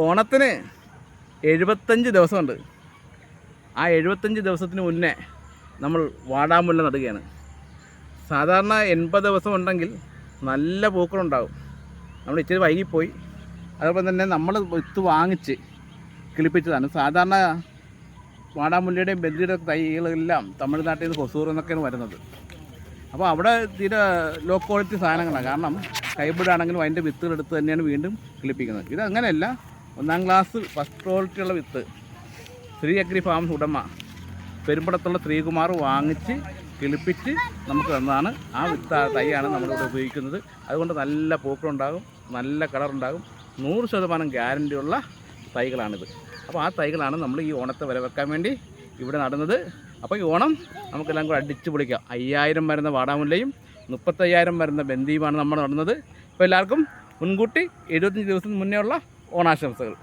ഓണത്തിന് 75 ദിവസമുണ്ട്. ആ 75 ദിവസത്തിന് മുന്നേ നമ്മൾ വാടാമുല്ല നടുകയാണ്. സാധാരണ 80 ദിവസം ഉണ്ടെങ്കിൽ നല്ല പൂക്കളുണ്ടാകും. നമ്മൾ ഇച്ചിരി വൈകിപ്പോയി. അതുപോലെ തന്നെ നമ്മൾ വിത്ത് വാങ്ങിച്ച് കിളിപ്പിച്ചതാണ്. സാധാരണ വാടാമുല്ലയുടെയും ബന്ദിയുടെ തൈകളെല്ലാം തമിഴ്നാട്ടിൽ നിന്ന് ഹൊസൂർ എന്നൊക്കെയാണ് വരുന്നത്. അപ്പോൾ അവിടെ തീരെ ലോ ക്വാളിറ്റി സാധനങ്ങളാണ്. കാരണം ഹൈബ്രിഡാണെങ്കിലും അതിൻ്റെ വിത്തുകളെടുത്ത് തന്നെയാണ് വീണ്ടും കിളിപ്പിക്കുന്നത്. ഇത് അങ്ങനെയല്ല, 1ാം ക്ലാസ് ഫസ്റ്റ് ക്വാളിറ്റിയുള്ള വിത്ത് ശ്രീ അഗ്രി ഫാംസ് ഉടമ പെരുമ്പടത്തുള്ള ശ്രീകുമാർ വാങ്ങിച്ച് കിളിപ്പിച്ച് നമുക്ക് തന്നതാണ്. ആ തൈയാണ് നമ്മളിവിടെ ഉപയോഗിക്കുന്നത്. അതുകൊണ്ട് നല്ല പൂക്കളുണ്ടാകും, നല്ല കളറുണ്ടാകും, 100% ഗ്യാരൻ്റിയുള്ള തൈകളാണിത്. അപ്പോൾ ആ തൈകളാണ് നമ്മൾ ഈ ഓണത്തെ വരവേൽക്കാൻ വേണ്ടി ഇവിടെ നടുന്നത്. അപ്പോൾ ഈ ഓണം നമുക്കെല്ലാം കൂടെ അടിച്ച് പൊളിക്കാം. 5000 വരുന്ന വാടാമുല്ലയും 35,000 വരുന്ന ബന്ദിയുമാണ് നമ്മൾ നടുന്നത്. അപ്പോൾ എല്ലാവർക്കും മുൻകൂട്ടി 75 ദിവസത്തിന് മുന്നേ ഉള്ള ഓണാശംസകൾ.